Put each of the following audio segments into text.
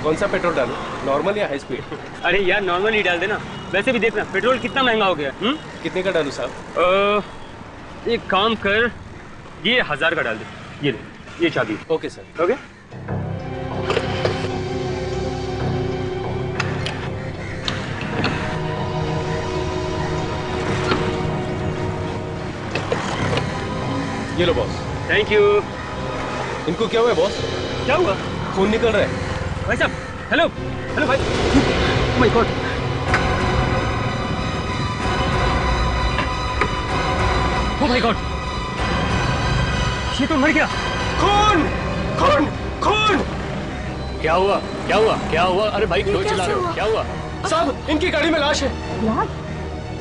कौन सा पेट्रोल डालूं, नॉर्मल या हाई स्पीड? अरे यार नॉर्मल ही डाल देना। वैसे भी देखना पेट्रोल कितना महंगा हो गया। कितने का डालूं साहब? एक काम कर, ये 1000 का डाल दे। ये ले, ये चाबी। Okay sir. ओके। ये लो बॉस। Thank you. इनको क्या हुआ है बॉस? क्या हुआ? खून निकल रहा है। भाई साहब, हेलो हेलो भाई। ओह my God. Oh my God, ये तो मर गया। खून खून खून। क्या हुआ क्या हुआ क्या हुआ? अरे भाई क्यों चिल्ला रहे हो? क्या हुआ? साहब इनकी गाड़ी में लाश है।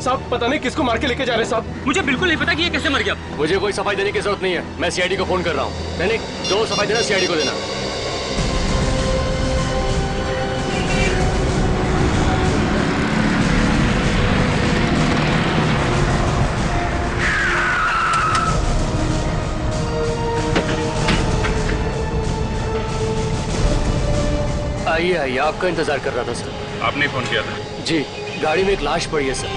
साहब पता नहीं किसको मार के लेके जा रहे हैं साहब। मुझे बिल्कुल नहीं पता कि ये कैसे मर गया। मुझे कोई सफाई देने की जरूरत नहीं है, मैं सीआईडी को फोन कर रहा हूँ। नहीं दो सफाई देना, सीआईडी को देना। आइए आइए, आपका इंतजार कर रहा था सर। आपने फोन किया था? जी, गाड़ी में एक लाश पड़ी है सर।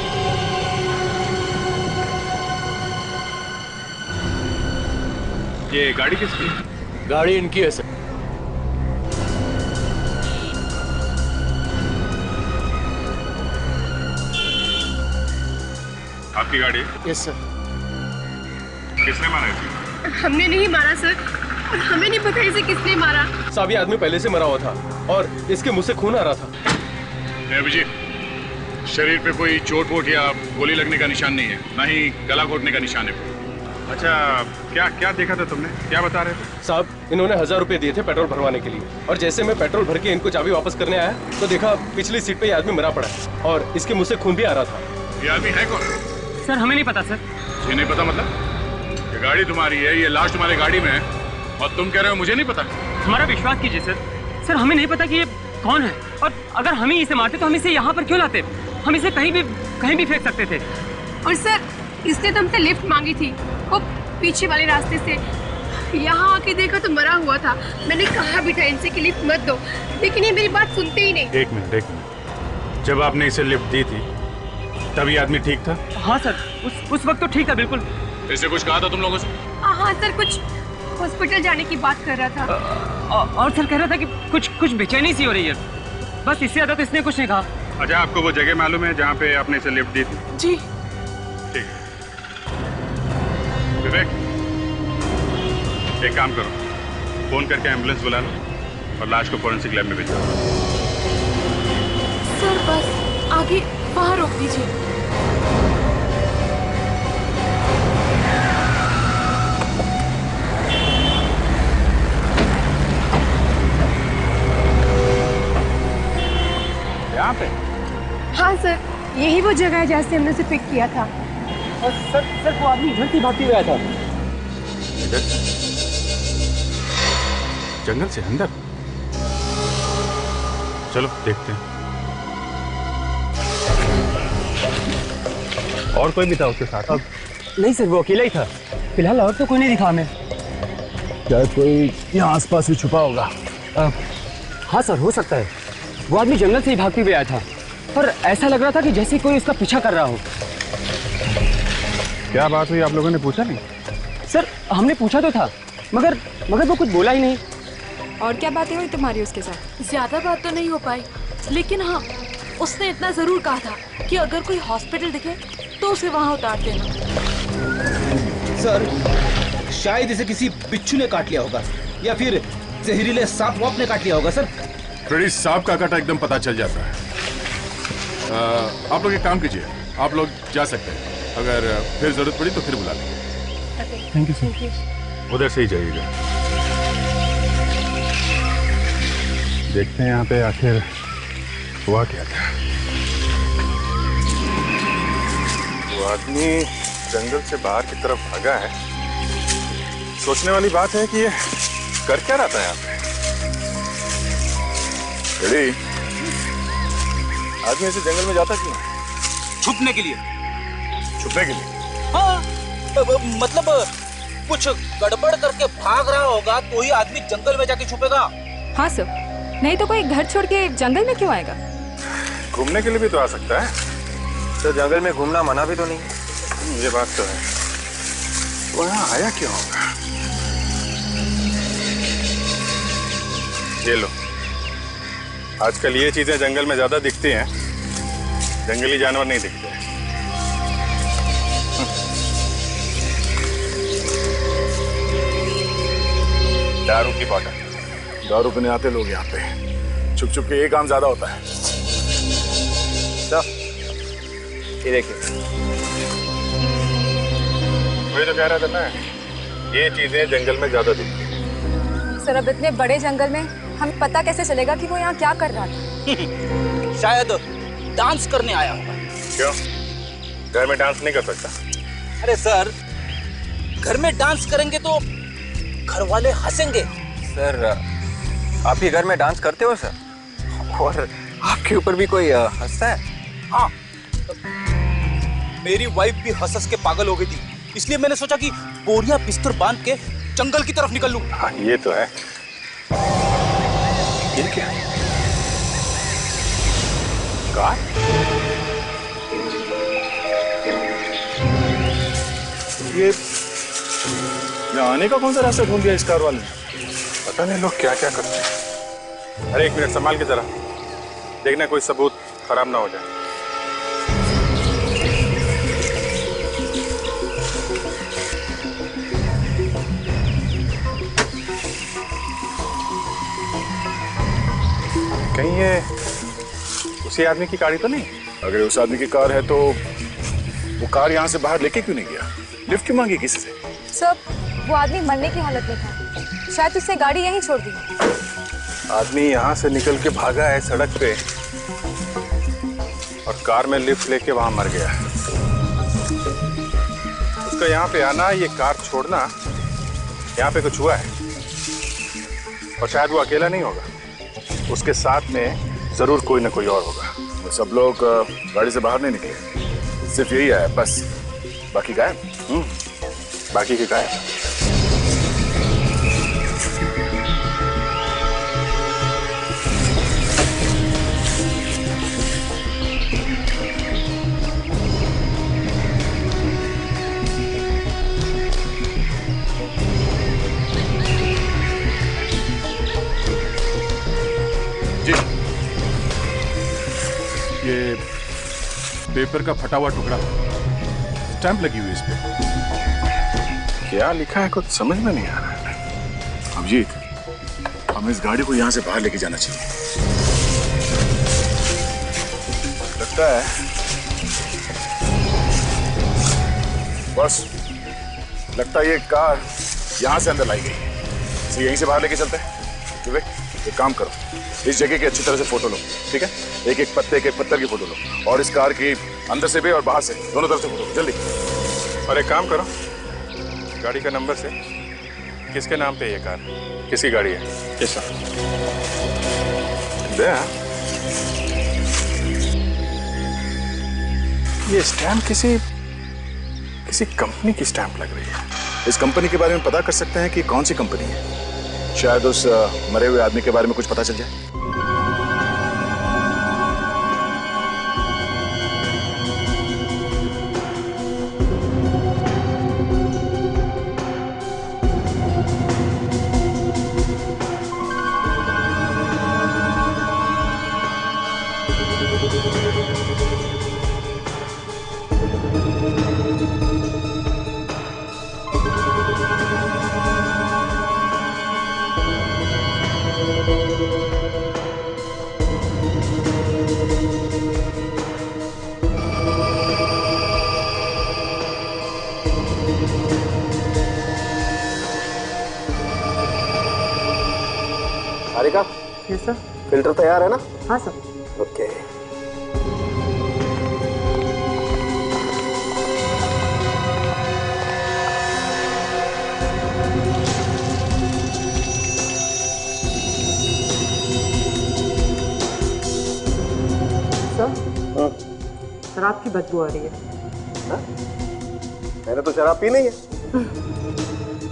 ये गाड़ी किसकी है? गाड़ी इनकी है सर। आपकी गाड़ी? Yes sir. किसने मारा इसे? हमने नहीं मारा सर, और हमें नहीं पता इसे किसने मारा। साहब ये आदमी पहले से मरा हुआ था और इसके मुंह से खून आ रहा था। अभिजीत, शरीर पे कोई चोट वोट या गोली लगने का निशान नहीं है, ना ही गला घोटने का निशान है। अच्छा, क्या क्या देखा था तुमने? क्या बता रहे थे? साहब इन्होंने 1000 रुपए दिए थे पेट्रोल भरवाने के लिए, और जैसे मैं पेट्रोल भर के इनको चाबी वापस करने आया तो देखा पिछली सीट पे ये आदमी मरा पड़ा है और इसके मुंह से खून भी आ रहा था। ये आदमी है कौन? सर हमें नहीं पता सर। ये नहीं पता मतलब? ये गाड़ी तुम्हारी है, ये लाश तुम्हारी गाड़ी में है और तुम कह रहे हो मुझे नहीं पता? हमारा विश्वास कीजिए सर। सर हमें नहीं पता कि ये कौन है, और अगर हम ही इसे मारते तो हम इसे यहाँ पर क्यों लाते? हम इसे कहीं भी फेंक सकते थे। और सर इसने तो हमसे लिफ्ट मांगी थी, वो पीछे वाले रास्ते से। यहाँ आके देखा तो मरा हुआ था। मैंने कहा भी था इनसे कि लिफ्ट मत दो, लेकिन ये मेरी बात सुनते ही नहीं। एक मिनट, जब आपने इसे लिफ्ट दी थी तभी आदमी ठीक था? हाँ सर, उस वक्त तो ठीक था बिल्कुल। इसने कुछ कहा था तुम लोगों से? हाँ सर, कुछ हॉस्पिटल जाने की बात कर रहा था। और सर कह रहा था कि कुछ बेचैनी सी हो रही है, बस इससे ज्यादा तो इसने कुछ नहीं कहा। अच्छा, आपको वो जगह मालूम है जहाँ पे आपने इसे लिफ्ट दी थी? जी ठीक है। विवेक, एक काम करो, फोन करके एम्बुलेंस बुला लो और लाश को फोरेंसिक लैब में भेजो। सर बस आगे वहाँ रोक दीजिए। यहाँ पे? हाँ सर, यही वो जगह है जहाँ से हमने उसे पिक किया था। और सर वो आदमी इधर से भागते हुए आया था। इधर? जंगल से अंदर? चलो देखते हैं। और कोई भी था उसके साथ? नहीं सर, वो अकेला ही था फिलहाल, और तो कोई नहीं दिखा हमें। क्या कोई यहाँ आसपास भी छुपा होगा? हाँ सर, हो सकता है। वो आदमी जंगल से ही भागते हुए आया था और ऐसा लग रहा था कि जैसे कोई उसका पीछा कर रहा हो। क्या बात हुई, आप लोगों ने पूछा नहीं? सर हमने पूछा तो था, मगर वो कुछ बोला ही नहीं। और क्या बातें हुई तुम्हारी उसके साथ? ज्यादा बात तो नहीं हो पाई, लेकिन हाँ उसने इतना जरूर कहा था कि अगर कोई हॉस्पिटल दिखे तो उसे वहाँ उतार देना। सर शायद इसे किसी बिच्छू ने काट लिया होगा या फिर जहरीले सांप वाप ने काट लिया होगा। सर फ्रेडी, सांप का काटा एकदम पता चल जाता है। आप लोग एक काम कीजिए, आप लोग जा सकते हैं, अगर फिर जरूरत पड़ी तो फिर बुला लेंगे। Thank you sir. उधर से ही जाइएगा। देखते हैं यहाँ पे आखिर हुआ क्या था। वो आदमी जंगल से बाहर की तरफ भागा है। सोचने वाली बात है कि ये कर क्या रहा था यहाँ पे। रेडी? आदमी ऐसे जंगल में जाता क्यों? छुपने के लिए। छुपने के लिए? हाँ मतलब कुछ गड़बड़ करके भाग रहा होगा तो ही आदमी जंगल में जाके छुपेगा। हाँ सर, नहीं तो कोई घर छोड़ के जंगल में क्यों आएगा? घूमने के लिए भी तो आ सकता है। तो जंगल में घूमना मना भी तो नहीं। ये बात तो है। वो यहाँ आया क्यों होगा? ये लो, आजकल ये चीजें जंगल में ज्यादा दिखती हैं, जंगली जानवर नहीं दिखते। दारू की बोतल। दारू पीने आते लोग यहाँ पे, छुप छुप के ये काम ज्यादा होता है। ये देखिए, मुझे तो कह रहा था ना, ये चीजें जंगल में ज्यादा दिखती हैं। सर, अब इतने बड़े जंगल में हमें पता कैसे चलेगा कि वो यहाँ क्या कर रहा था? शायद डांस करने आया होगा। क्यों? घर में डांस नहीं कर सकता? अरे सर, घर में डांस करेंगे तो घर वाले हंसेंगे। सर आप ही घर में डांस करते हो सर? और आपके ऊपर भी कोई हंसता है? हाँ, मेरी वाइफ भी हंस हंस के पागल हो गई थी, इसलिए मैंने सोचा कि बोरिया बिस्तर बांध के जंगल की तरफ निकल लूं। हाँ, ये तो है। ये क्या? कार? ये आने का कौन सा रास्ता ढूंढ दिया इस कार वाले ने? पता नहीं लोग क्या क्या करते हैं। अरे एक मिनट संभाल के जरा देखना, कोई सबूत खराब ना हो जाए। कहीं ये उसी आदमी की गाड़ी तो नहीं? अगर उस आदमी की कार है तो वो कार यहाँ से बाहर लेके क्यों नहीं गया? लिफ्ट क्यों मांगी किसी से? सर, वो आदमी मरने की हालत में था, शायद उसने गाड़ी यहीं छोड़ दी। आदमी यहाँ से निकल के भागा है सड़क पे और कार में लिफ्ट लेके वहां मर गया। उसका यहाँ पे आना, ये कार छोड़ना, यहाँ पे कुछ हुआ है। और शायद वो अकेला नहीं होगा, उसके साथ में जरूर कोई ना कोई और होगा। सब लोग गाड़ी से बाहर नहीं निकले, सिर्फ यही है बस, बाकी गायब। बाकी के गायब। ये पेपर का फटा हुआ टुकड़ा, स्टैंप लगी हुई इस पे। क्या लिखा है कुछ समझ में नहीं आ रहा है। अभिजीत, हमें इस गाड़ी को यहाँ से बाहर लेके जाना चाहिए। लगता है बस, लगता है ये कार यहाँ से अंदर लाई गई है। इसे यहीं से बाहर लेके चलते हैं। विवेक, एक काम करो, इस जगह की अच्छी तरह से फोटो लो, ठीक है? एक एक पत्ते, एक एक पत्थर की फोटो लो, और इस कार की अंदर से भी और बाहर से, दोनों तरफ से फोटो लो, जल्दी। और एक काम करो, गाड़ी का नंबर से किसके नाम पे ये कार, किसकी गाड़ी है? कैसा? ये स्टैंप किसी कंपनी की स्टैंप लग रही है। इस कंपनी के बारे में पता कर सकते हैं कि कौन सी कंपनी है। शायद उस मरे हुए आदमी के बारे में कुछ पता चल जाए। Harika, yes sir. फिल्टर तैयार है ना? हाँ सर। ओके। सर, शराब की बदबू आ रही है। मैंने तो शराब पी नहीं है।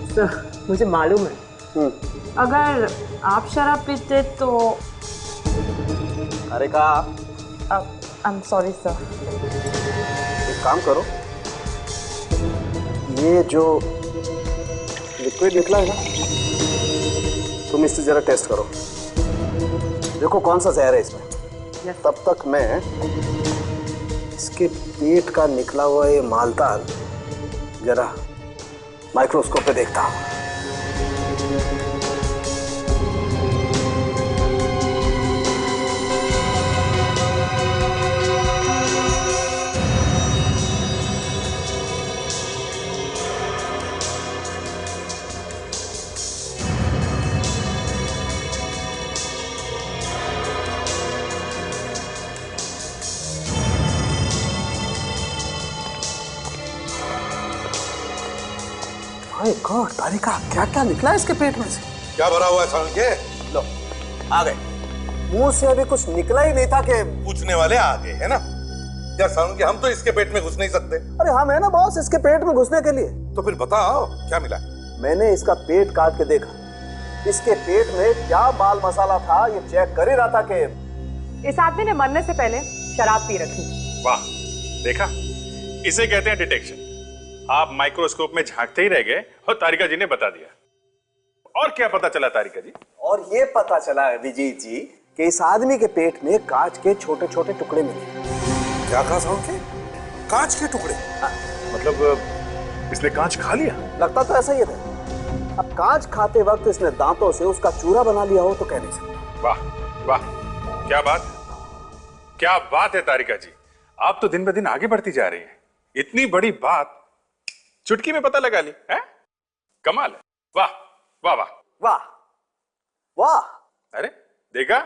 सर, मुझे मालूम है, अगर आप शराब पीते तो तारिका, आई एम सॉरी सर। एक काम करो, ये जो लिक्विड निकला है ना, तुम इससे जरा टेस्ट करो, देखो कौन सा जहर है इसमें। तब तक मैं इसके पेट का निकला हुआ ये मालताल जरा माइक्रोस्कोप पे देखता हूं। माय गॉड तारिका, क्या क्या निकला है इसके पेट में से? क्या भरा हुआ है सालन के? लो आ गए, मुंह से अभी कुछ निकला ही नहीं था कि पूछने वाले आ गए है ना। यार सालन के, हम तो इसके पेट में घुस नहीं सकते। अरे हम है ना बॉस इसके पेट में घुसने के लिए। तो फिर बताओ क्या मिला? मैंने इसका पेट काट के देखा, इसके पेट में क्या माल मसाला था ये चेक कर ही रहा था कि इस आदमी ने मरने से पहले शराब पी रखी। वाह, देखा, इसे कहते हैं डिटेक्शन। आप माइक्रोस्कोप में झांकते ही रह गए और तारिका जी ने बता दिया। और क्या पता चला तारिका जी? और ये पता चला अभिजीत जी कि इस आदमी के पेट में कांच के छोटे छोटे टुकड़े मिले। क्या कहा साहब के? कांच के टुकड़े? मतलब इसने कांच खा लिया? लगता तो ऐसा ही था। अब कांच खाते वक्त इसने दांतों से उसका चूरा बना लिया हो तो कह नहीं सकते। वाह वाह, क्या बात, क्या बात है तारिका जी। आप तो दिन ब दिन आगे बढ़ती जा रही हैं। इतनी बड़ी बात चुटकी में पता लगा ली है? कमाल है। वाह वाह वाह वाह वाह। अरे देखा,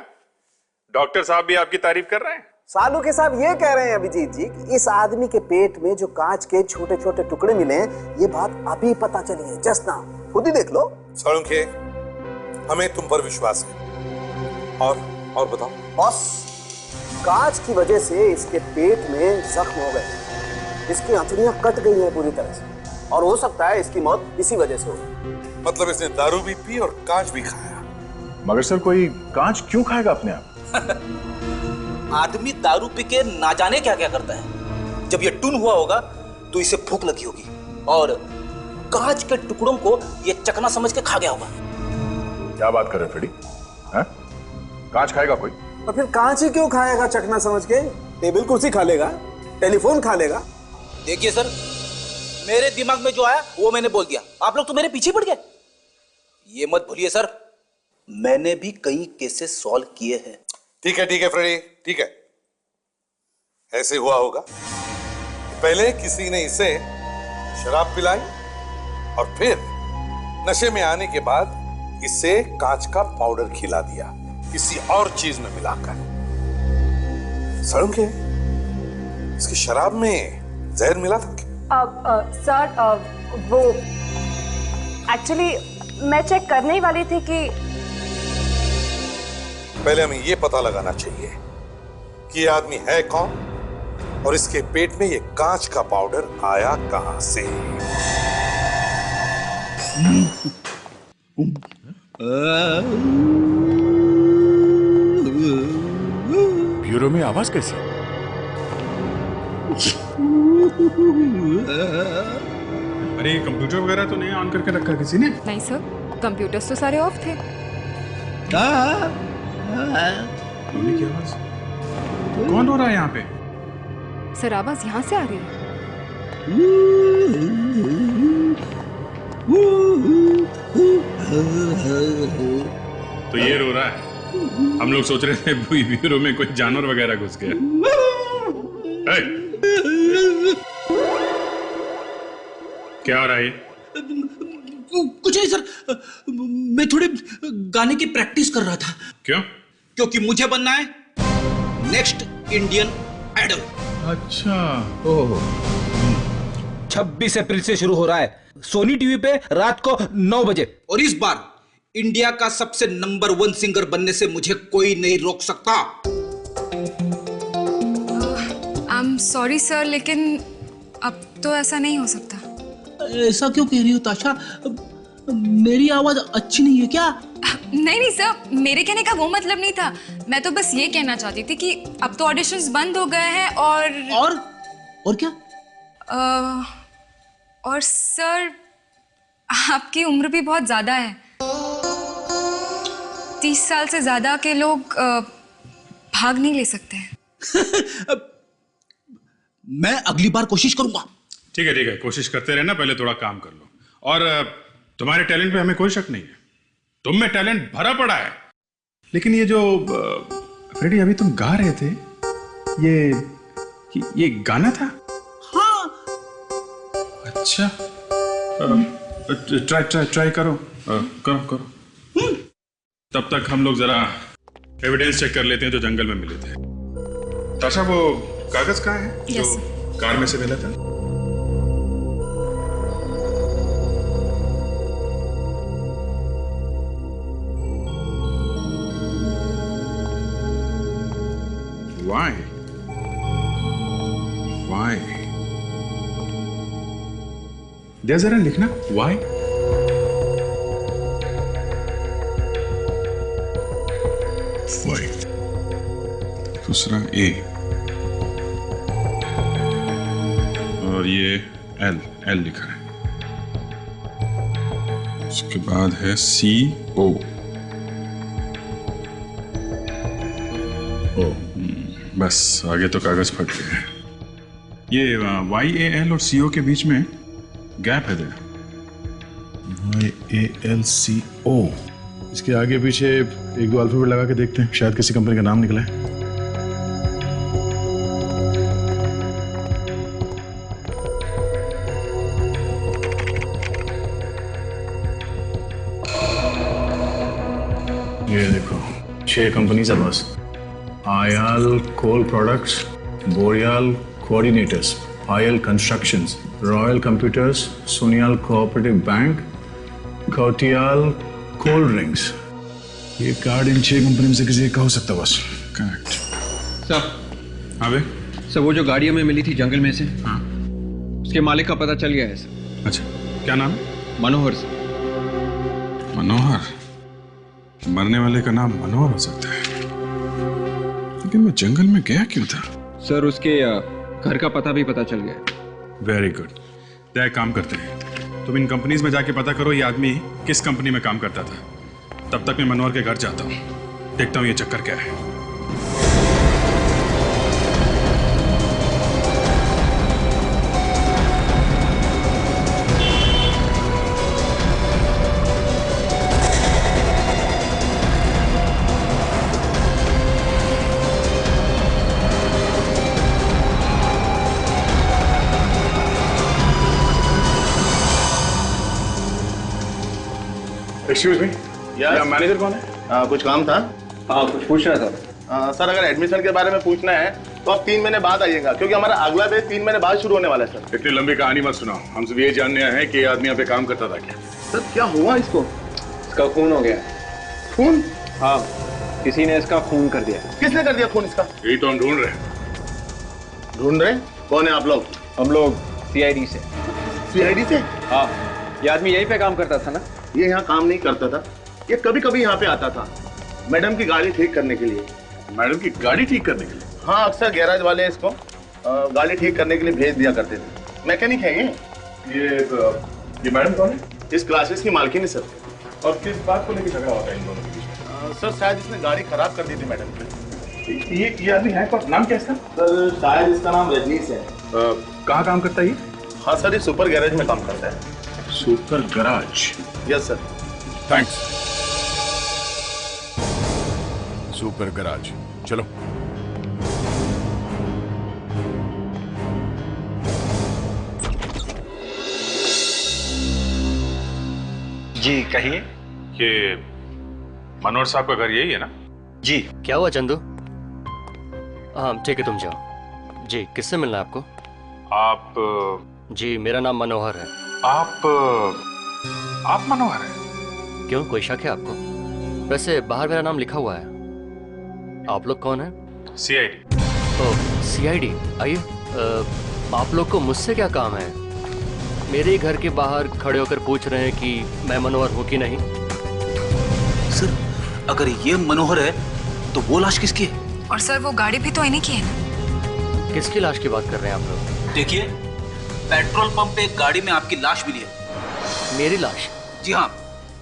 डॉक्टर साहब भी आपकी तारीफ कर रहे हैं। सालू के साहब ये कह रहे हैं अभिजीत जी कि इस आदमी के पेट में जो कांच के छोटे छोटे टुकड़े मिले हैं, ये बात अभी पता चली है, जस्ट नाउ, खुद ही देख लो। सालन के, हमें तुम पर विश्वास है। और बताओ। बॉस, कांच की वजह से इसके पेट में जख्म हो गए, इसकी हथेलियां कट गई हैं पूरी तरह से, और हो सकता है इसकी मौत इसी वजह से हो। मतलब इसने दारू भी पी और कांच भी खाया। मगर सर, कोई कांच क्यों खाएगा अपने आप? आदमी दारू पी के ना जाने क्या क्या करता है। जब ये टून हुआ होगा तो इसे भूख लगी होगी और कांच के टुकड़ों को ये चकना समझ के खा गया होगा। क्या बात कर रहे फ्रेडी? कांच खाएगा कोई? तो फिर कांच ही क्यों खाएगा चकना समझ के? टेबल कुर्सी खा लेगा, टेलीफोन खा लेगा। देखिए सर, मेरे दिमाग में जो आया वो मैंने बोल दिया, आप लोग तो मेरे पीछे पड़ गए। ये मत भूलिए सर, मैंने भी कई केसेस सॉल्व किए हैं। ठीक है फ्रेडी, ठीक है। ऐसे हुआ होगा, पहले किसी ने इसे शराब पिलाई और फिर नशे में आने के बाद इसे कांच का पाउडर खिला दिया किसी और चीज में मिलाकर। सड़क के इसकी शराब में जहर मिला था क्या? सर वो एक्चुअली मैं चेक करने ही वाली थी कि पहले हमें यह पता लगाना चाहिए कि ये आदमी है कौन और इसके पेट में ये कांच का पाउडर आया कहां से। ब्यूरो में आवाज कैसी? अरे कंप्यूटर वगैरह तो नहीं ऑन करके रखा किसी ने? नहीं सर, कंप्यूटर्स तो सारे ऑफ थे। रोने की आवाज? कौन रो रहा है यहाँ पे? सर आवाज यहाँ से आ रही है। तो ये रो रहा है। हम लोग सोच रहे थे ब्यूरो में कोई जानवर वगैरह घुस गया। क्या हो रहा है? कुछ नहीं सर, मैं थोड़े गाने की प्रैक्टिस कर रहा था। क्यों? क्योंकि मुझे बनना है नेक्स्ट इंडियन आइडल। अच्छा, ओह। 26 अप्रैल से शुरू हो रहा है सोनी टीवी पे रात को 9 बजे, और इस बार इंडिया का सबसे नंबर 1 सिंगर बनने से मुझे कोई नहीं रोक सकता। आई एम सॉरी सर, लेकिन अब तो ऐसा नहीं हो सकता। ऐसा क्यों कह रही हो ताशा? मेरी आवाज अच्छी नहीं है क्या? नहीं नहीं सर, मेरे कहने का वो मतलब नहीं था। मैं तो बस ये कहना चाहती थी कि अब तो ऑडिशंस बंद हो गए हैं और क्या? और सर आपकी उम्र भी बहुत ज्यादा है। 30 साल से ज्यादा के लोग भाग नहीं ले सकते हैं। मैं अगली बार कोशिश करूंगा। ठीक है, कोशिश करते रहना, पहले थोड़ा काम कर लो। और तुम्हारे टैलेंट पे हमें कोई शक नहीं है, तुम में टैलेंट भरा पड़ा है। लेकिन ये जो फ्रेडी अभी तुम गा रहे थे, ये गाना था? हाँ। अच्छा, ट्राई करो। करो। तब तक हम लोग जरा एविडेंस चेक कर लेते हैं जो जंगल में मिले थे। ताशा, वो कागज कहाँ है जो कार में से मिला था? Why? दे जरा लिखना why? दूसरा ए और ये एल लिखा है। उसके बाद है CO। बस आगे तो कागज फट गए हैं। ये YAL और CO के बीच में गैप है। YALCO, इसके आगे पीछे एक दो अल्फाबेट लगा के देखते हैं, शायद किसी कंपनी का नाम निकला है। ये देखो 6 कंपनीज है बस। Ayal coal products, Boriyal coordinators, Ayal constructions, royal computers, Soniyal cooperative bank, Kotiyal cold drinks. ये कार्ड इन 6 कंपनी में से किसी एक का हो सकता बस। Correct sir. हाँ भाई सर, वो जो गाड़ी हमें मिली थी जंगल में से, हाँ, उसके मालिक का पता चल गया है सर। अच्छा, क्या नाम है? मनोहर सर। मनोहर? मरने वाले का नाम मनोहर हो सकता है, लेकिन मैं जंगल में गया क्यों था? सर, उसके घर का पता भी पता चल गया। Very good. तो एक काम करते हैं, तुम इन कंपनीज में जाके पता करो ये आदमी किस कंपनी में काम करता था। तब तक मैं मनोहर के घर जाता हूँ, देखता हूँ ये चक्कर क्या है। एक्सक्यूज मी, मैनेजर कौन है? कुछ काम था? हाँ, कुछ पूछ रहा था। सर, अगर एडमिशन के बारे में पूछना है तो आप 3 महीने बाद आइएगा, क्योंकि हमारा अगला बैच 3 महीने बाद शुरू होने वाला है। सर, इतनी लंबी कहानी मत सुनाओ, हम सब ये जानने आए हैं कि ये आदमी यहाँ पे काम करता था क्या? सर, क्या हुआ इसको? इसका खून हो गया। खून? हाँ, किसी ने इसका खून कर दिया। किसने कर दिया खून इसका? यही तो हम ढूंढ रहे हैं। ढूंढ रहे? कौन है आप लोग? हम लोग CID से। CID से? हाँ, ये आदमी यहीं पे काम करता था ना? ये यहाँ काम नहीं करता था, ये कभी कभी यहाँ पे आता था मैडम की गाड़ी ठीक करने के लिए। मैडम की गाड़ी ठीक करने के लिए? हाँ, अक्सर गैराज वाले इसको गाड़ी ठीक करने के लिए भेज दिया करते थे। मैकेनिक है ये मैडम कौन है? इस क्लासेस की मालकिन है सर। और किस बात को लेकर झगड़ा होता है इन दोनों के बीच में? सर, शायद इसने गाड़ी खराब कर दी थी मैडम की। ये आदमी है कौन? नाम क्या है इसका? सर, शायद इसका नाम रजनीश है। कहाँ काम करता है ये? हाँ सर, ये सुपर गैरेज में काम करता है। Super garage? Yes sir. Thanks. Super garage, चलो। जी कहिए। ये मनोहर साहब का घर यही है ना? जी। क्या हुआ चंदू? हाँ ठीक है, तुम जाओ। जी, किससे मिलना है आपको? आप? जी, मेरा नाम मनोहर है। आप मनोहर हैं? क्यों, कोई शक है आपको? वैसे बाहर मेरा नाम लिखा हुआ है। आप लोग कौन हैं? CID। ओह, CID। आइए। आप लोग को मुझसे क्या काम है? मेरे ही घर के बाहर खड़े होकर पूछ रहे हैं कि मैं मनोहर हूँ कि नहीं। सर, अगर ये मनोहर है तो वो लाश किसकी है? और सर वो गाड़ी भी तो इन्हीं की है ना। किसकी लाश की बात कर रहे हैं आप लोग? देखिए, पेट्रोल पंप पे एक गाड़ी में आपकी लाश मिली है। मेरी लाश? जी हाँ,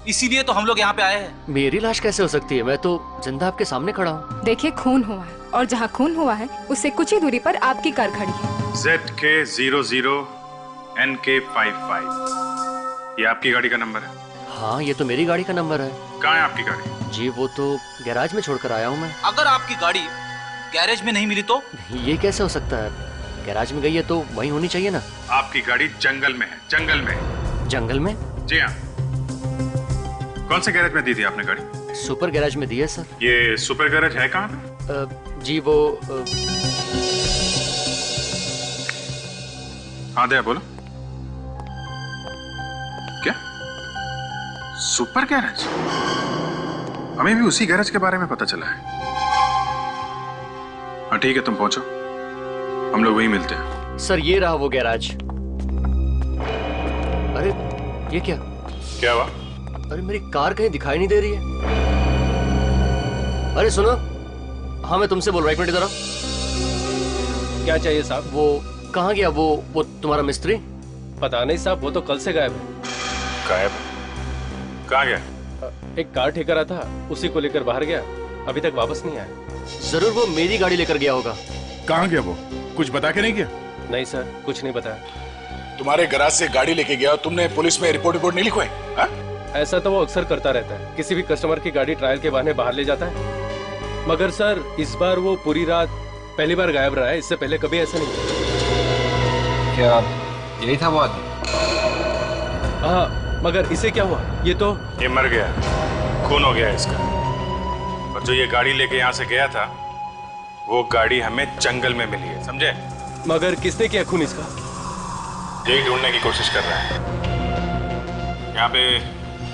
इसीलिए तो हम लोग यहाँ पे आए हैं। मेरी लाश कैसे हो सकती है? मैं तो जिंदा आपके सामने खड़ा हूँ। देखिए, खून हुआ है और जहाँ खून हुआ है उससे कुछ ही दूरी पर आपकी कार खड़ी है। ZK00 NK55, ये आपकी गाड़ी का नंबर है? हाँ, ये तो मेरी गाड़ी का नंबर है। कहाँ है आपकी गाड़ी? जी वो तो गैराज में छोड़कर आया हूँ मैं। अगर आपकी गाड़ी गैरेज में नहीं मिली तो? ये कैसे हो सकता है? गैराज में गई है तो वहीं होनी चाहिए ना। आपकी गाड़ी जंगल में है, जंगल में। जंगल में? जी हाँ। कौन से गैरेज में दी थी आपने गाड़ी? सुपर गैराज में दी है सर। ये सुपर गैरेज है कहाँ पे? जी वो हाँ दया बोलो। क्या सुपर गैरेज? हमें भी उसी गैरेज के बारे में पता चला है। हाँ ठीक है, तुम पहुंचो, हम लोग वहीं मिलते हैं। सर ये रहा वो गैराज। अरे ये क्या? क्या हुआ? अरे मेरी कार कहीं दिखाई नहीं दे रही है। अरे सुनो, हाँ मैं तुमसे बोल रहा हूँ, एक मिनट इधर आओ। क्या चाहिए साहब? वो कहाँ गया वो तुम्हारा मिस्त्री? पता नहीं साहब, वो तो कल से गायब है। गायब? कहाँ गया? एक कार ठेका रहा था, उसी को लेकर बाहर गया, अभी तक वापस नहीं आया। जरूर वो मेरी गाड़ी लेकर गया होगा। कहाँ गया वो? कुछ बता के नहीं गया? नहीं सर, कुछ नहीं बताया। तुम्हारे गैराज से गाड़ी लेके गया, तुमने पुलिस में रिपोर्ट नहीं लिखवाई? ऐसा तो वो अक्सर करता रहता है, किसी भी कस्टमर की गाड़ी ट्रायल के बहाने बाहर ले जाता है। मगर सर इस बार वो पूरी रात पहली बार गायब रहा है, इससे पहले कभी ऐसा नहीं हुआ। क्या यही था वो आदमी? हाँ, मगर इसे क्या हुआ? ये मर गया, खून हो गया इसका। और जो ये गाड़ी लेके यहाँ से गया था, वो गाड़ी हमें जंगल में मिली है, समझे? मगर किसने किया खून इसका? यही ढूंढने की कोशिश कर रहा है। यहाँ पे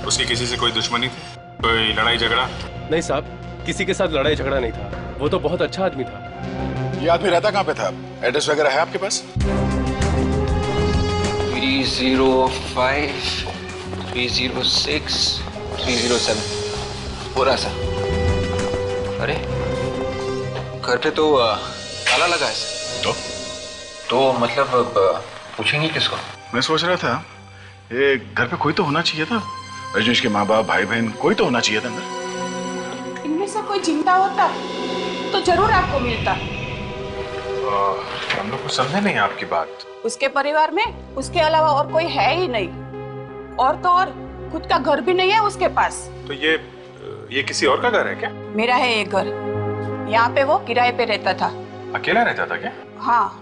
उसकी किसी से कोई दुश्मनी थी? कोई लड़ाई झगड़ा? नहीं साहब, किसी के साथ लड़ाई झगड़ा नहीं था, वो तो बहुत अच्छा आदमी था। ये आदमी रहता कहाँ पे था? एड्रेस वगैरह है आपके पास? 305 306 307 पूरा सा। अरे घर पे तो ताला लगा है। तो मतलब पूछेंगे किसको? मैं सोच रहा था ये घर पे कोई तो होना चाहिए था। रजनीश के माँ बाप, भाई बहन, कोई तो होना चाहिए था अंदर। इनमें से कोई चिंता होता तो जरूर आपको मिलता। हम लोग को समझे नहीं आपकी बात। उसके परिवार में उसके अलावा और कोई है ही नहीं, और तो और खुद का घर भी नहीं है उसके पास। तो ये किसी और का घर है क्या? मेरा है एक घर, यहाँ पे वो किराए पे रहता था। अकेला रहता था क्या? हाँ।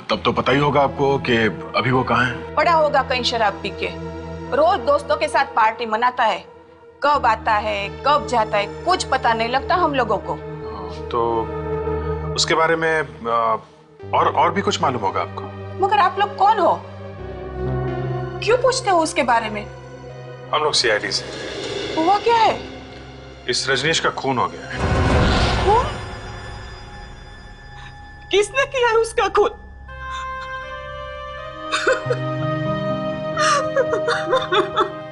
तब तो पता ही होगा आपको कि अभी वो कहाँ है। पड़ा होगा कहीं शराब पी के, रोज दोस्तों के साथ पार्टी मनाता है, कब आता है कब जाता है कुछ पता नहीं लगता हम लोगों को। तो उसके बारे में और भी कुछ मालूम होगा आपको? मगर आप लोग कौन हो? क्यों पूछते हो उसके बारे में? हम लोग CID से। हुआ क्या है? इस रजनीश का खून हो गया है। खून? किसने किया है उसका खून?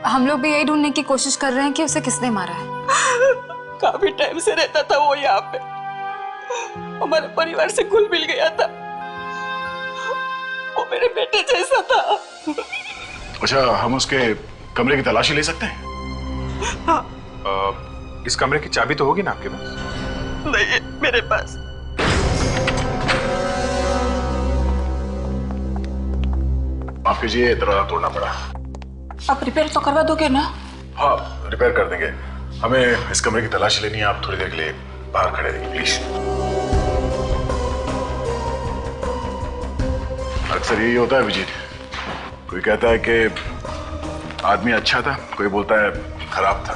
हम लोग भी यही ढूंढने की कोशिश कर रहे हैं कि उसे किसने मारा है। काफी टाइम से रहता था वो यहाँ पे, हमारे परिवार से घुल मिल गया था, वो मेरे बेटे जैसा था। अच्छा, हम उसके कमरे की तलाशी ले सकते हैं? हाँ। इस कमरे की चाबी तो होगी ना आपके पास? नहीं है मेरे पास। माफ कीजिए, दरवाजा तोड़ना पड़ा। आप रिपेयर तो करवा दोगे ना? हाँ, रिपेयर कर देंगे। हमें इस कमरे की तलाशी लेनी है, आप थोड़ी देर के लिए बाहर खड़े रहिए प्लीज। अक्सर यही होता है विजीत, कोई कहता है कि आदमी अच्छा था, कोई बोलता है खराब था।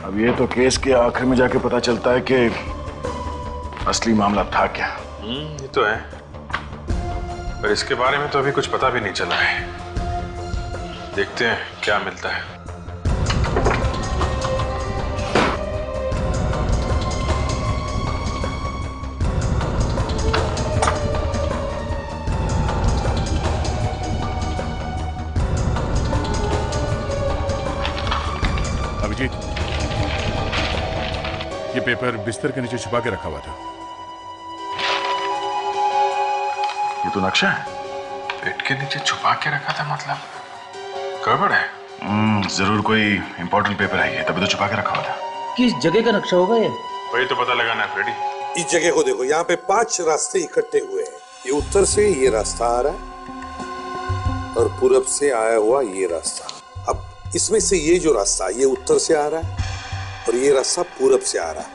अब ये तो केस के आखिर में जाके पता चलता है कि असली मामला था क्या। ये तो है, पर इसके बारे में तो अभी कुछ पता भी नहीं चला है। देखते हैं क्या मिलता है। अभिजीत, ये पेपर बिस्तर के नीचे छुपा के रखा हुआ था। ये तो नक्शा है। बेड के नीचे छुपा के रखा था मतलब गड़बड़ है। जरूर कोई इंपॉर्टेंट पेपर है ये, तभी तो छुपा के रखा हुआ था। किस जगह का नक्शा होगा ये? वही तो पता लगाना है फ्रेडी। इस जगह को देखो, यहाँ पे 5 रास्ते इकट्ठे हुए हैं। ये उत्तर से ये रास्ता आ रहा है और पूरब से आया हुआ ये रास्ता। अब इसमें से ये जो रास्ता ये उत्तर से आ रहा है और ये रास्ता पूरब से आ रहा है।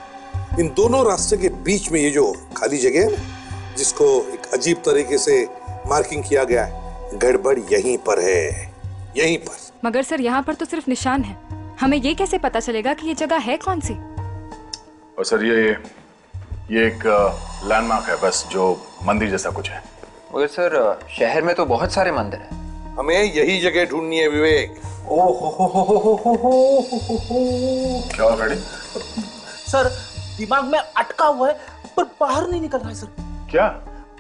इन दोनों रास्ते के बीच में ये जो खाली जगह है ना, जिसको एक अजीब तरीके से मार्किंग किया गया है, गड़बड़ यहीं पर है, यहीं पर। मगर सर यहाँ पर तो सिर्फ निशान है, हमें ये कैसे पता चलेगा कि ये जगह है कौन सी? और सर ये एक लैंडमार्क है बस, जो मंदिर जैसा कुछ है। मगर सर शहर में तो बहुत सारे मंदिर हैं। हमें यही जगह ढूंढनी है विवेक। क्या हुआ फ्रेडी? सर दिमाग में अटका हुआ है पर बाहर नहीं निकल रहा है सर। क्या?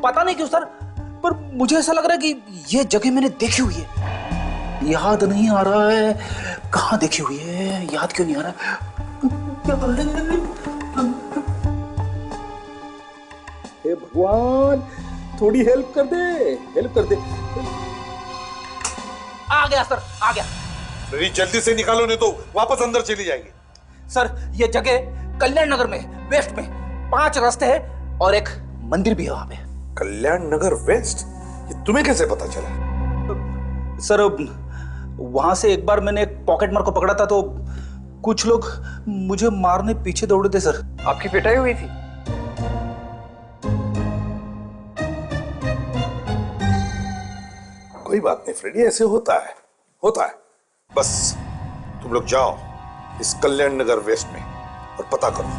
पता नहीं क्यों सर, पर मुझे ऐसा लग रहा है कि ये जगह मैंने देखी हुई है। याद नहीं आ रहा है कहाँ देखी हुई है, याद क्यों नहीं आ रहा? हे भगवान, थोड़ी हेल्प कर दे, हेल्प कर दे। आ गया सर, आ गया। मेरी जल्दी से निकालो, नहीं तो वापस अंदर चली जाएगी। सर ये जगह कल्याण नगर में, वेस्ट में 5 रास्ते हैं और एक मंदिर भी है वहां पे। कल्याण नगर वेस्ट? ये तुम्हें कैसे पता चला? सर वहां से एक बार मैंने एक पॉकेट मार को पकड़ा था तो कुछ लोग मुझे मारने पीछे दौड़े थे सर। आपकी पिटाई हुई थी? कोई बात नहीं फ्रेडी, ऐसे होता है, होता है। बस तुम लोग जाओ इस कल्याण नगर वेस्ट में और पता करो।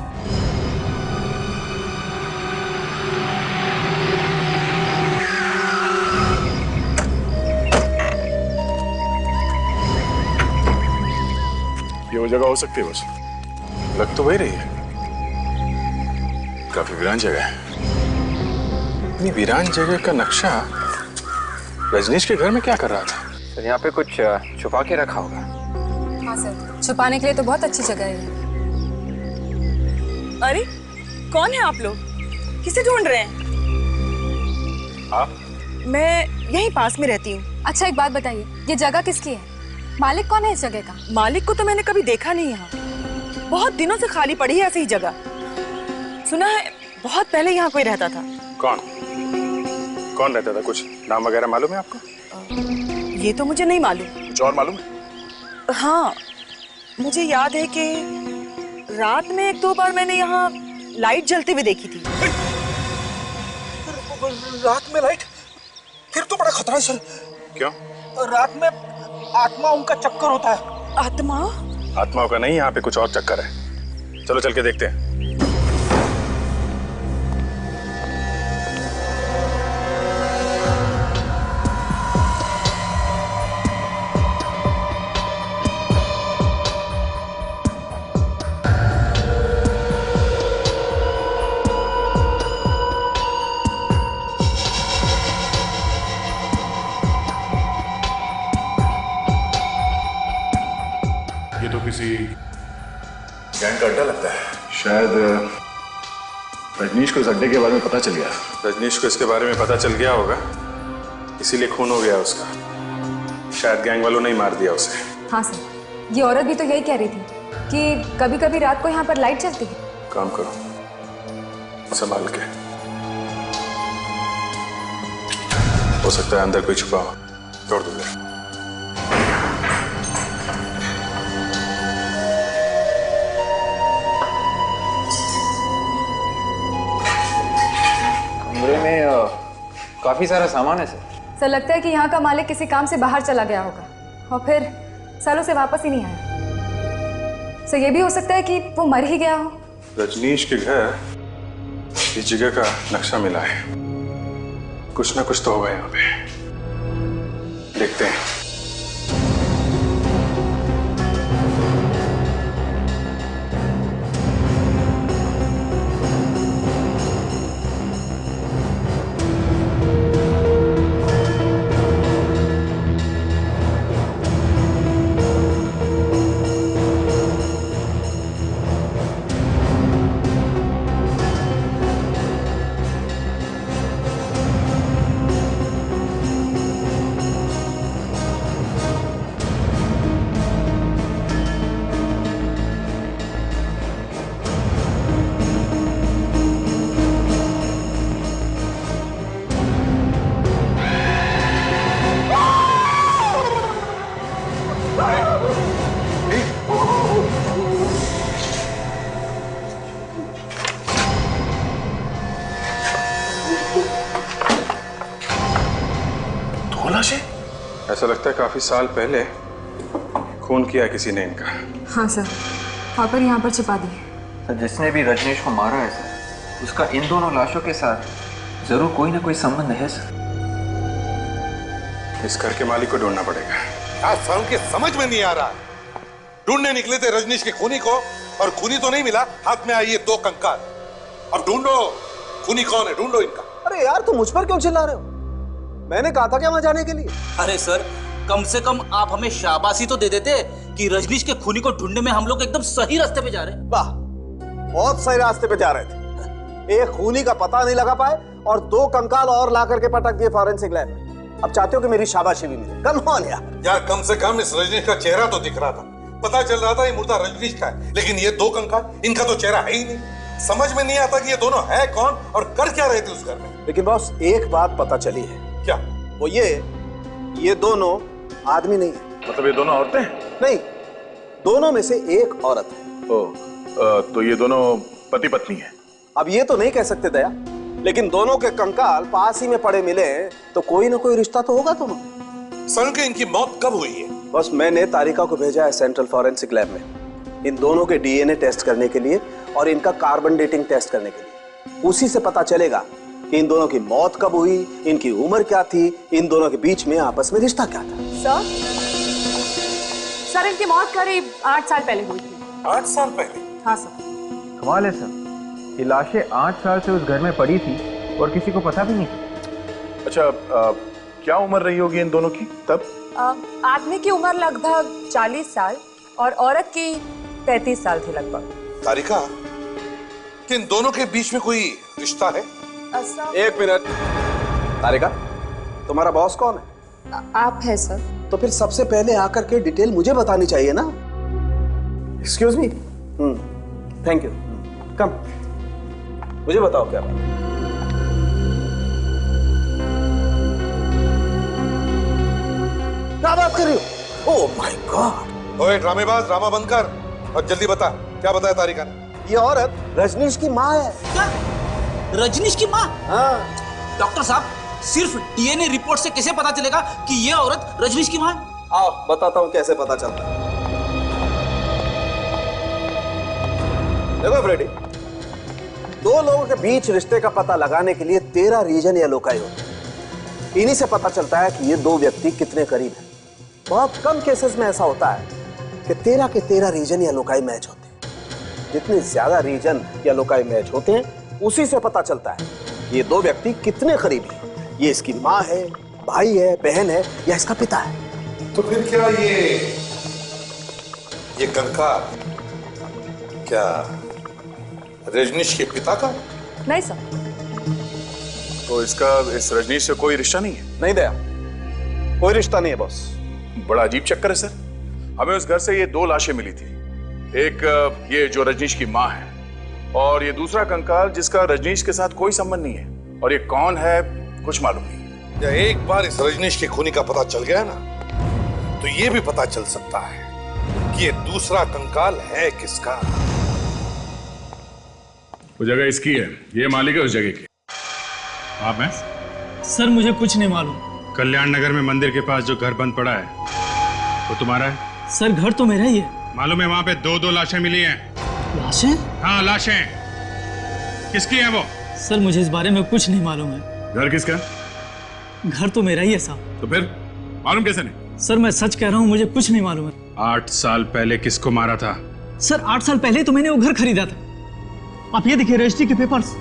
ये वो जगह हो सकती है बस, लग तो वही रही है। काफी वीरान जगह है। इतनी वीरान जगह का नक्शा रजनीश के घर में क्या कर रहा था? सर यहाँ पे कुछ छुपा के रखा होगा। हाँ सर, छुपाने के लिए तो बहुत अच्छी जगह है। अरे कौन है आप लोग? किसे ढूंढ रहे हैं? आप? मैं यहीं पास में रहती हूँ। अच्छा एक बात बताइए, ये जगह किसकी है? मालिक कौन है इस जगह का? मालिक को तो मैंने कभी देखा नहीं यहाँ, बहुत दिनों से खाली पड़ी है ऐसी ही जगह। सुना है बहुत पहले यहाँ कोई रहता था। कौन रहता था? कुछ नाम वगैरह मालूम है आपको? ये तो मुझे नहीं मालूम। कुछ और मालूम है? हाँ मुझे याद है कि रात में 1-2 बार मैंने यहाँ लाइट जलते हुए देखी थी। रात में लाइट? फिर तो बड़ा खतरा है सर। क्यों? रात में आत्माओं का चक्कर होता है। आत्मा? आत्माओं का नहीं, यहाँ पे कुछ और चक्कर है। चलो चल के देखते हैं। ये तो किसी गैंग का अड्डा लगता है। शायद रजनीश को इस अड्डे के बारे में पता चल गया। रजनीश को इसके बारे में पता चल गया होगा, इसीलिए खून हो गया उसका। शायद गैंग वालों ने ही मार दिया उसे। हाँ सर, ये औरत भी तो यही कह रही थी कि कभी कभी रात को यहाँ पर लाइट जलती है। काम करो, संभाल के। हो सकता है अंदर कोई छुपा हो, तोड़ दो जरा। कमरे में काफी सारा सामान है सर। सर लगता है कि यहाँ का मालिक किसी काम से बाहर चला गया होगा और फिर सालों से वापस ही नहीं आया। सर ये भी हो सकता है कि वो मर ही गया हो। रजनीश के घर इस जगह का नक्शा मिला है, कुछ ना कुछ तो होगा यहाँ पे। देखते हैं। ऐसा लगता है काफी साल पहले खून किया किसी ने इनका। हाँ सर, कॉपर यहाँ पर छिपा दिए। सर जिसने भी रजनीश को मारा है सर, उसका इन दोनों लाशों के साथ जरूर कोई ना कोई संबंध है सर। इस घर के मालिक को ढूंढना पड़ेगा। आज सालों के समझ में नहीं आ रहा। ढूंढने निकले थे रजनीश के खूनी को और खूनी तो नहीं मिला, हाथ में आई ये 2 कंकाल। अब ढूंढो खूनी कौन है, ढूंढो इनका। अरे यार तुम मुझ पर क्यों चिल्ला रहे हो? मैंने कहा था क्या वहां जाने के लिए? अरे सर, कम से कम आप हमें शाबाशी तो दे देते कि रजनीश के खूनी को ढूंढने में हम लोग एकदम सही रास्ते पे जा रहे हैं। वाह, बहुत सही रास्ते पे जा रहे थे। एक खूनी का पता नहीं लगा पाए और 2 कंकाल और ला करके पटक दिए फॉरेंसिक लैब में। अब चाहते हो कि मेरी शाबाशी भी मिले? कम ऑन यार कम से कम इस रजनीश का चेहरा तो दिख रहा था, पता चल रहा था ये मुर्दा रजनीश का है, लेकिन ये 2 कंकाल, इनका तो चेहरा है ही नहीं। समझ में नहीं आता कि ये दोनों है कौन और कर क्या रहे थे उस घर में। लेकिन बॉस एक बात पता चली है। क्या? वो ये दोनों आदमी नहीं है। मतलब ये दोनों औरतें? नहीं, दोनों में से एक औरत है। तो ये दोनों पति पत्नी है? अब ये तो नहीं कह सकते दया, लेकिन दोनों के कंकाल पास ही में पड़े मिले तो कोई ना कोई रिश्ता तो होगा तुम्हें। सर कि इनकी मौत कब हुई है? बस मैंने तारिका को भेजा है सेंट्रल फॉरेंसिक लैब में इन दोनों के डीएनए टेस्ट करने के लिए और इनका कार्बन डेटिंग टेस्ट करने के लिए। उसी से पता चलेगा कि इन दोनों की मौत कब हुई, इनकी उम्र क्या थी, इन दोनों के बीच में आपस में रिश्ता क्या था। सर इनकी मौत करीब 8 साल पहले हुई थी। 8 साल पहले? हाँ सर। कमाल है सर, ये लाशें 8 साल से उस घर में पड़ी थी और किसी को पता भी नहीं था। अच्छा, क्या उम्र रही होगी इन दोनों की तब? आदमी की उम्र लगभग 40 साल और औरत की 35 साल थी लगभग। तारिका, कि इन दोनों के बीच में कोई रिश्ता है? एक मिनट तारिका, तुम्हारा बॉस कौन है? आप है सर। तो फिर सबसे पहले आकर के डिटेल मुझे बतानी चाहिए ना। Excuse me. Thank you. Come, मुझे बताओ क्या बात। क्या बात कर रही हो? Oh my God. ओए ड्रामेबाज, ड्रामा बंद कर और जल्दी बता, क्या बताया तारिका ने? ये औरत रजनीश की माँ है। क्या? रजनीश की माँ? हाँ। डॉक्टर साहब, सिर्फ डीएनए रिपोर्ट से कैसे पता चलेगा कि ये औरत रजनीश की माँ है? आओ बताता हूँ कैसे पता चलता है। देखो फ्रेडी, 2 लोगों के बीच रिश्ते का पता लगाने के लिए 13 रीजन या लोकाई होते हैं। इन्हीं से पता चलता है कि ये 2 व्यक्ति कितने करीब हैं। बहुत कम केसेस में ऐसा होता है कि 13 के 13 रीजन या लोकाई मैच होते हैं। जितने ज्यादा रीजन या लोकाई मैच होते हैं उसी से पता चलता है ये 2 व्यक्ति कितने करीबी हैं। ये इसकी माँ है, भाई है, बहन है या इसका पिता है। तो फिर क्या ये कंकाल क्या रजनीश के पिता का? नहीं सर। तो इसका इस रजनीश से कोई रिश्ता नहीं है? नहीं दया, कोई रिश्ता नहीं है बॉस। बड़ा अजीब चक्कर है सर। हमें उस घर से ये 2 लाशें मिली थी, एक ये जो रजनीश की माँ है और ये दूसरा कंकाल जिसका रजनीश के साथ कोई संबंध नहीं है। और ये कौन है कुछ मालूम नहीं। या एक बार इस रजनीश के खूनी का पता चल गया ना, तो ये भी पता चल सकता है कि ये दूसरा कंकाल है किसका। वो जगह इसकी है, ये मालिक है उस जगह की। आप हैं? सर मुझे कुछ नहीं मालूम। कल्याण नगर में मंदिर के पास जो घर बंद पड़ा है वो तुम्हारा है? सर घर तो मेरा ही है। मालूम है वहां पे 2 लाशें मिली हैं। लाशें? हाँ लाशें। किसकी है वो? सर मुझे इस बारे में कुछ नहीं मालूम है। घर किसका? घर तो मेरा ही है साहब। तो फिर मालूम कैसे नहीं? सर मैं सच कह रहा हूँ, मुझे कुछ नहीं मालूम है। 8 साल पहले किसको मारा था? सर 8 साल पहले तो मैंने वो घर खरीदा था। आप ये देखिए रजिस्ट्री के पेपर्स।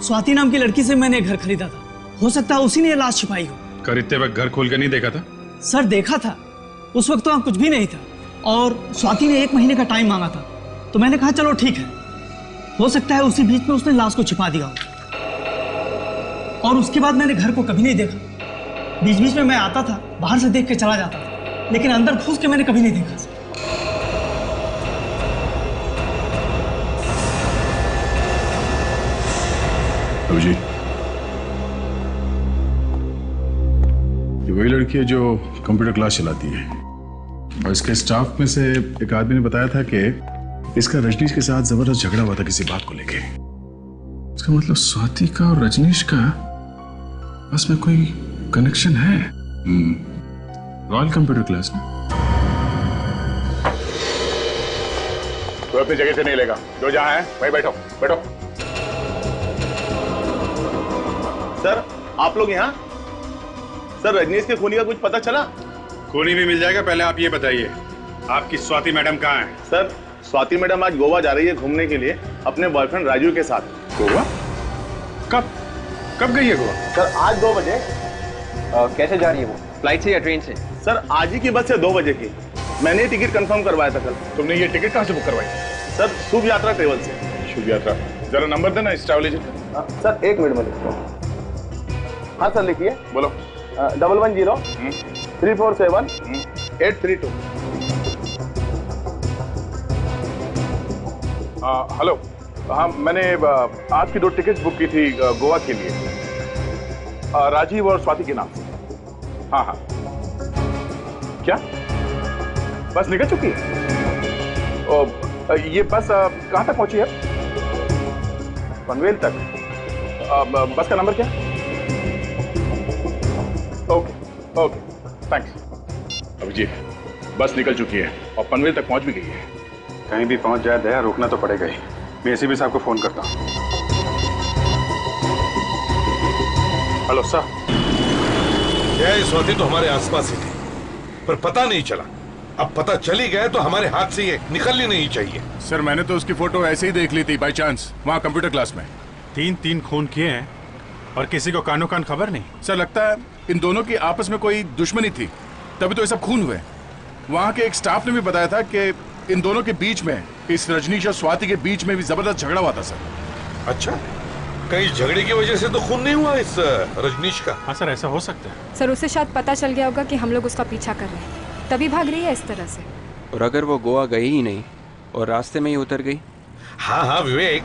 स्वाति नाम की लड़की से मैंने घर खरीदा था। हो सकता है उसी ने लाश छिपाई हो। खरीदते वक्त घर खोल के नहीं देखा था? सर देखा था, उस वक्त तो वहाँ कुछ भी नहीं था और स्वाति ने 1 महीने का टाइम मांगा था, तो मैंने कहा चलो ठीक है। हो सकता है उसी बीच में उसने लाश को छिपा दिया हो। और उसके बाद मैंने घर को कभी नहीं देखा। बीच बीच में मैं आता था, बाहर से देख के चला जाता था, लेकिन अंदर घुस के मैंने कभी नहीं देखा। जी, ये वही लड़की है जो कंप्यूटर क्लास चलाती है और इसके स्टाफ में से एक आदमी ने बताया था कि इसका रजनीश के साथ जबरदस्त झगड़ा हुआ था किसी बात को लेके। इसका मतलब स्वाति का और रजनीश का बस में कोई कनेक्शन है। रॉयल कंप्यूटर क्लास में। तो अपनी जगह से नहीं लेगा, जो जहां है वहीं बैठो बैठो। सर आप लोग यहाँ? सर रजनीश के खूनी का कुछ पता चला? खूनी भी मिल जाएगा, पहले आप ये बताइए आपकी स्वाति मैडम कहाँ है? सर स्वाति मैडम आज गोवा जा रही है घूमने के लिए अपने बॉयफ्रेंड राजू के साथ। गोवा? कब कब गई है गोवा? सर आज 2 बजे। कैसे जा रही है वो, फ्लाइट से या ट्रेन से? सर आज ही की बस है 2 बजे की। मैंने ये टिकट कंफर्म करवाया था कल। तुमने ये टिकट कहाँ से बुक करवाई? सर शुभ यात्रा ट्रेवल से। शुभ यात्रा, जरा नंबर देना इस ट्रैवल एजेंट का। सर 1 मिनट में लिखता हूँ। हाँ सर लिखिए। बोलो। 110 347 832। हेलो, हाँ मैंने आज की 2 टिकट बुक की थी गोवा के लिए, राजीव और स्वाति के नाम से। हाँ हाँ। क्या बस निकल चुकी है? ये बस कहाँ तक पहुंची है? पनवेल तक। बस का नंबर क्या? Okay okay thanks. अभिजीत बस निकल चुकी है और पनवेल तक पहुंच भी गई है। कहीं भी पहुंच जाए दया, रोकना तो पड़ेगा ही। मैं एसीपी साहब को फोन करता हूँ। Hello sir. यह स्वाति तो हमारे आसपास ही थी, पर पता नहीं चला। अब पता चली गया तो हमारे हाथ से ये निकलनी नहीं चाहिए। सर मैंने तो उसकी फोटो ऐसे ही देख ली थी बाय चांस, वहाँ कंप्यूटर क्लास में। 3 खून किए हैं और किसी को कानो कान खबर नहीं। सर लगता है इन दोनों की आपस में कोई दुश्मनी थी, तभी तो ये सब खून हुए। वहाँ के एक स्टाफ ने भी बताया था कि इन दोनों के बीच में, इस रजनीश और स्वाति के बीच में भी जबरदस्त झगड़ा हुआ था सर। अच्छा, कहीं झगड़े की वजह से तो खून नहीं हुआ इस रजनीश का? हाँ सर ऐसा हो सकता है। सर उसे शायद पता चल गया होगा कि हम लोग उसका पीछा कर रहे हैं, तभी भाग रही है इस तरह से। और अगर वो गोवा गई ही नहीं और रास्ते में ही उतर गई? हाँ हाँ विवेक,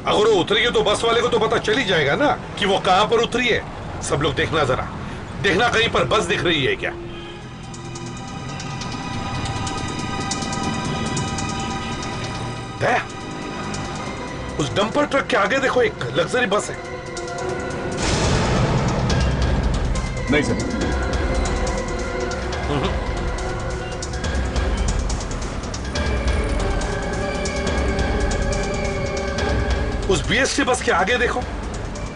अगर वो उतरी है तो बस वाले को तो पता चल ही जाएगा ना कि वो कहाँ पर उतरी है। सब लोग देखना, जरा देखना कहीं पर बस दिख रही है क्या? दया, उस डंपर ट्रक के आगे देखो, एक लग्जरी बस है। नहीं सर। उस बीएसटी बस के आगे देखो,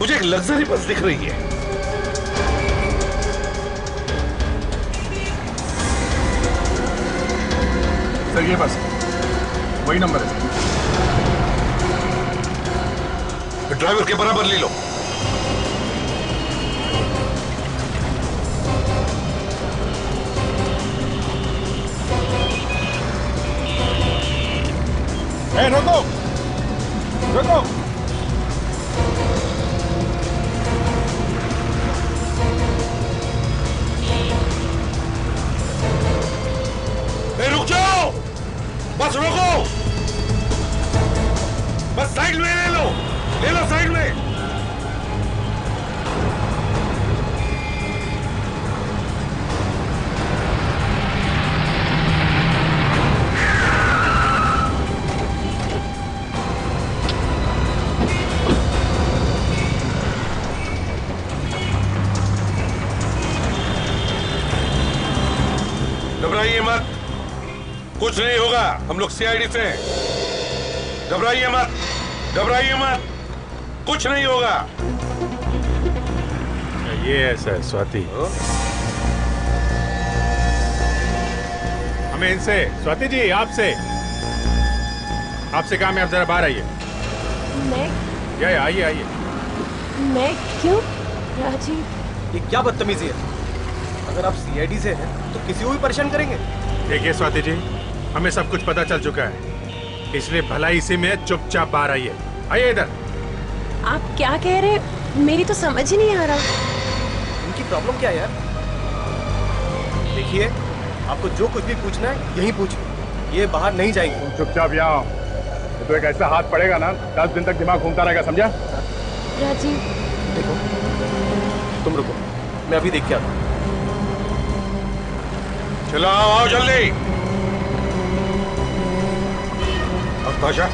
मुझे एक लग्जरी बस दिख रही है। सर ये बस वही नंबर है। ड्राइवर के बराबर ले लो। रोको रुको। रुक जाओ, बस रोको, बस साइड में ले लो साइड में। घबराइए मत, कुछ नहीं होगा, हम लोग सीआईडी से हैं। घबराइए मत, घबराइए मत, कुछ नहीं होगा। ये ऐसा है स्वाति। हमें इनसे, स्वाति जी आपसे काम है, आप जरा बाहर आइए। मैं? आइए आइए। मैं क्यों? राजीव, ये क्या बदतमीजी है? अगर आप सीआईडी से हैं तो किसी को भी परेशान करेंगे? देखिए स्वाति जी, हमें सब कुछ पता चल चुका है, इसलिए भलाई इसी में चुपचाप बाहर आइए। आइए इधर। आप क्या कह रहे हैं? मेरी तो समझ ही नहीं आ रहा। इनकी प्रॉब्लम क्या है यार? देखिए, आपको जो कुछ भी पूछना है यहीं पूछिए, ये बाहर नहीं जाएंगे। चुपचाप यहाँ, तो एक ऐसा हाथ पड़ेगा ना 10 दिन तक दिमाग घूमता रहेगा, समझा? राजीव देखो, तुम रुको, मैं अभी देख के आता हूँ। चलो आओ जल्दी। अब ताशा,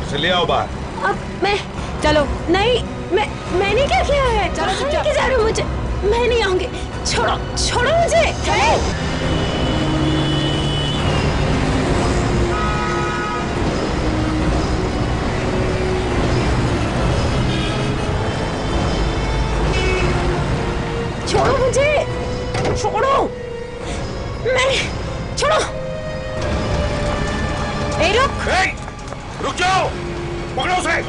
इसे ले आओ बाहर। अब मैं, चलो नहीं, मैंने क्या किया है? चलो लेके जा रहे हो मुझे, मैं नहीं आऊंगी। छोड़ो छोड़ो मुझे। चलो। छोड़ो मुझे, छोड़ो। मैं छोड़ो। ए रुक। रुक जाओ, पकड़ो उसे।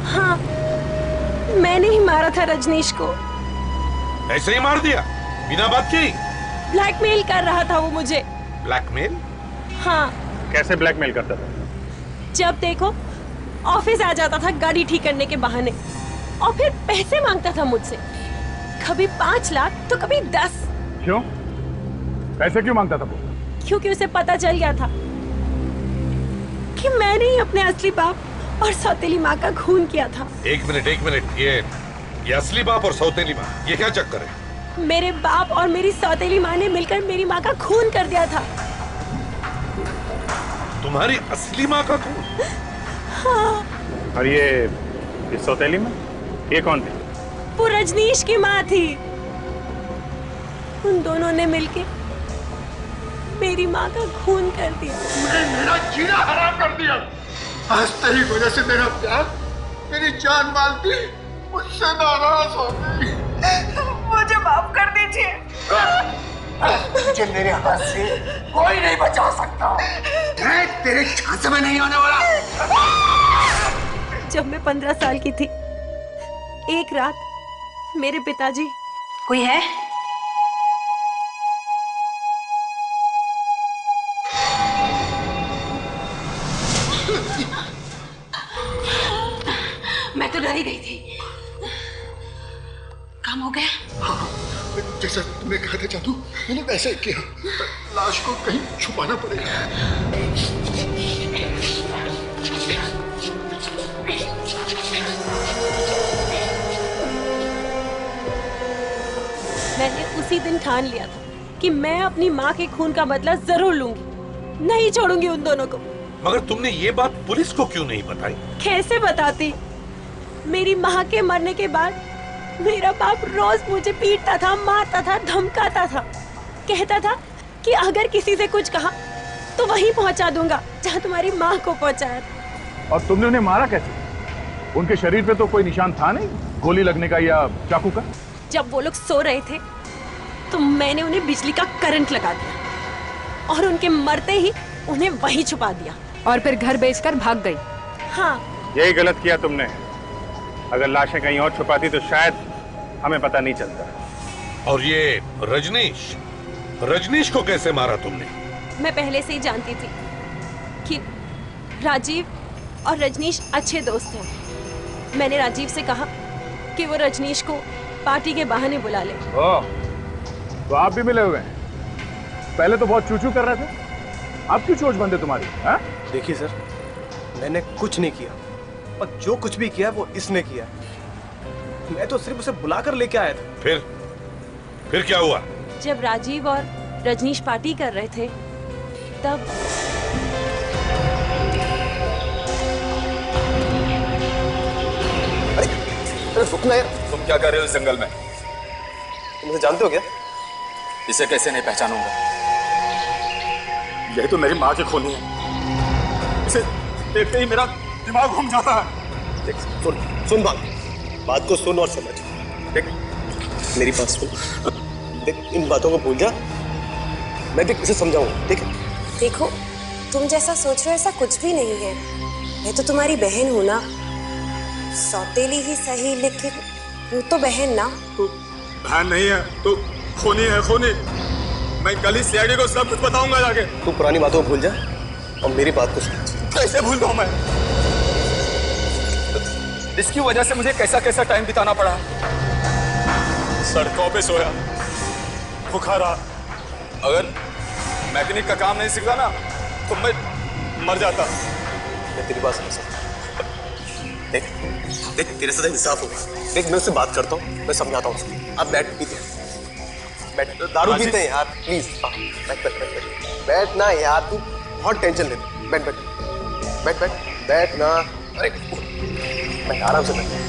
हाँ, मैंने ही मारा था रजनीश को। ऐसे ही मार दिया बिना बात की? ब्लैकमेल कर रहा था वो मुझे। ब्लैकमेल? हाँ। कैसे ब्लैकमेल करता था? जब देखो ऑफिस आ जाता था गाड़ी ठीक करने के बहाने और फिर पैसे मांगता था मुझसे, कभी 5 लाख तो कभी 10। क्यों? पैसे क्यों मांगता था वो? क्योंकि उसे पता चल गया था कि मैंने ही अपने असली बाप और सौतेली माँ का खून किया था। एक मिनट, ये असली बाप और सौतेली माँ, ये क्या चक्कर है? मेरे बाप और मेरी सौतेली माँ ने मिलकर मेरी माँ का खून कर दिया था। तुम्हारी असली माँ का खून? हाँ। और ये सौतेली माँ, ये कौन थी? वो रजनीश की माँ थी। उन दोनों ने मिलके मेरी माँ का खून कर दिया। मेरा जीना हराम कर दिया। आज तेरी वजह से मेरा प्यार, मेरी जान मालती मुझसे नाराज हो गई। मुझे माफ कर दीजिए। तुझे मेरे हाथ से कोई नहीं बचा सकता। मैं तेरे झांसे में नहीं आने वाला। जब मैं 15 साल की थी, एक रात मेरे पिताजी। कोई है? मैं तो डर ही गई थी। काम हो गया? हाँ, जैसा तुमने कहा था जादू, मैंने वैसे ही किया। लाश को कहीं छुपाना पड़ेगा। मैंने उसी दिन ठान लिया था कि मैं अपनी माँ के खून का बदला जरूर लूंगी, नहीं छोड़ूंगी उन दोनों को। मगर तुमने ये बात पुलिस को क्यों नहीं बताई? कैसे बताती? मेरी माँ के मरने के बाद मेरा बाप रोज मुझे पीटता था, मारता था, धमकाता था, कहता था कि अगर किसी से कुछ कहा तो वहीं पहुंचा दूंगा जहां तुम्हारी माँ को पहुंचाया था। और तुमने उन्हें मारा कैसे? उनके शरीर पे तो कोई निशान था नहीं, गोली लगने का या चाकू का। जब वो लोग सो रहे थे तो मैंने उन्हें बिजली का करंट लगा दिया और उनके मरते ही उन्हें वहीं छुपा दिया और फिर घर बेचकर भाग गई। हाँ, यही गलत किया तुमने। अगर लाशें कहीं और छुपाती तो शायद हमें पता नहीं चलता। और ये रजनीश को कैसे मारा तुमने? मैं पहले से ही जानती थी कि राजीव और रजनीश अच्छे दोस्त हैं। मैंने राजीव से कहा कि वो रजनीश को पार्टी के बहाने बुला ले। ओह, तो आप भी मिले हुए हैं? पहले तो बहुत चूचू कर रहे थे, अब क्यों चोच बंद है तुम्हारी? हाँ? देखिए सर, मैंने कुछ नहीं किया और जो कुछ भी किया वो इसने किया। मैं तो सिर्फ उसे बुलाकर लेके आया था। फिर क्या हुआ? जब राजीव और रजनीश पार्टी कर रहे थे तब अरे रुकना यार। तुम क्या कर रहे हो इस जंगल में? तुम मुझे जानते हो क्या? इसे कैसे नहीं पहचानूंगा? यही तो मेरी माँ की खूनी है। इसे देखते ही मेरा दिमाग घूम जाता है। देख, सुन बात को सुन और समझ। देख मेरी बात सुन। देख इन बातों को भूल जा। मैं देख इसे समझाऊंगा। ठीक है? देखो, तुम जैसा सोच रहे हो ऐसा कुछ भी नहीं है। मैं तो तुम्हारी बहन हूं ना, सौतेली ही सही लेकिन वो तो बहन ना। तो बहन नहीं है तो खूनी है, खूनी। मैं कल ही सीआईडी को सब कुछ बताऊंगा जाके। तू पुरानी बातों को भूल जा और मेरी बात को सुन। कैसे भूल दूं मैं? इसकी वजह से मुझे कैसा कैसा टाइम बिताना पड़ा। सड़कों पे सोया, भूखा रहा। अगर मैकेनिक का काम नहीं सीखता ना तो मैं मर जाता। मैं तेरी बात समझ सकता। देख देख तेरे साथ इंसाफ होगा। देख मैं उससे बात करता हूँ, मैं समझाता हूँ उसको। अब बैठ पीते हैं, बैठ दारू पीते हैं यार प्लीज। बैठ ना यार, तू बहुत टेंशन लेते। बैठ बैठ बैठ बैठ बैठ ना। अरे मैं आराम से बैठ।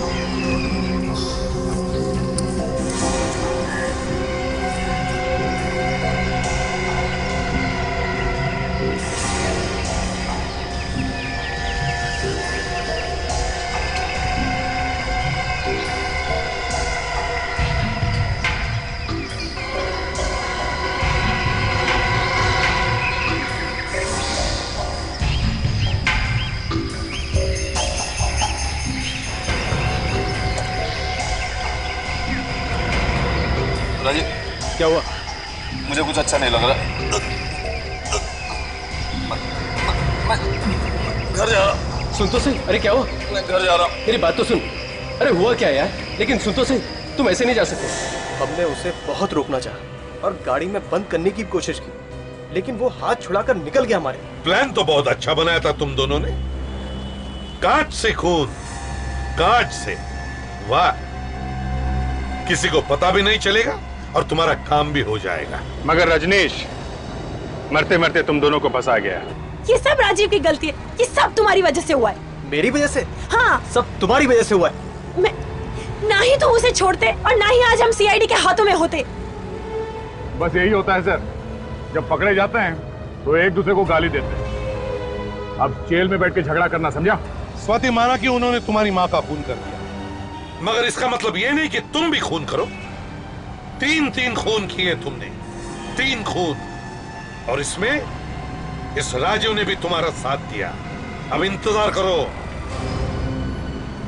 राजीव, क्या हुआ? मुझे कुछ अच्छा नहीं लग रहा। मैं घर जा रहा। सुन तो सही। अरे क्या हुआ? मैं घर जा रहा हूँ। मेरी बात तो सुन। अरे हुआ क्या यार? लेकिन सुन तो सही, तुम ऐसे नहीं जा सकते। हमने उसे बहुत रोकना चाहा और गाड़ी में बंद करने की कोशिश की, लेकिन वो हाथ छुड़ाकर निकल गया हमारे। प्लान तो बहुत अच्छा बनाया था तुम दोनों ने। कांच से खून, कांच से। वाह, किसी को पता भी नहीं चलेगा और तुम्हारा काम भी हो जाएगा। मगर रजनीश, मरते मरते तुम दोनों को फंसा गया। ये सब राजीव की गलती है। ये सब तुम्हारी वजह से हुआ है। मेरी वजह से? हाँ, सब तुम्हारी वजह से हुआ है। मैं ना ही तो उसे छोड़ते और ना ही आज हम सीआईडी के हाथों में होते। बस यही होता है सर, जब पकड़े जाते हैं तो एक दूसरे को गाली देते हैं। अब जेल में बैठ के झगड़ा करना समझा? स्वाति माना कि उन्होंने तुम्हारी माँ का खून कर दिया, मगर इसका मतलब ये नहीं कि तुम भी खून करो। 3 खून किए तुमने, 3 खून। और इसमें इस राजीव ने भी तुम्हारा साथ दिया। अब इंतजार करो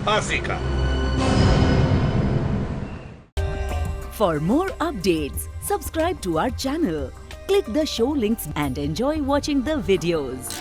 फांसी का। For more updates, subscribe to our channel, click the show links and enjoy watching the videos.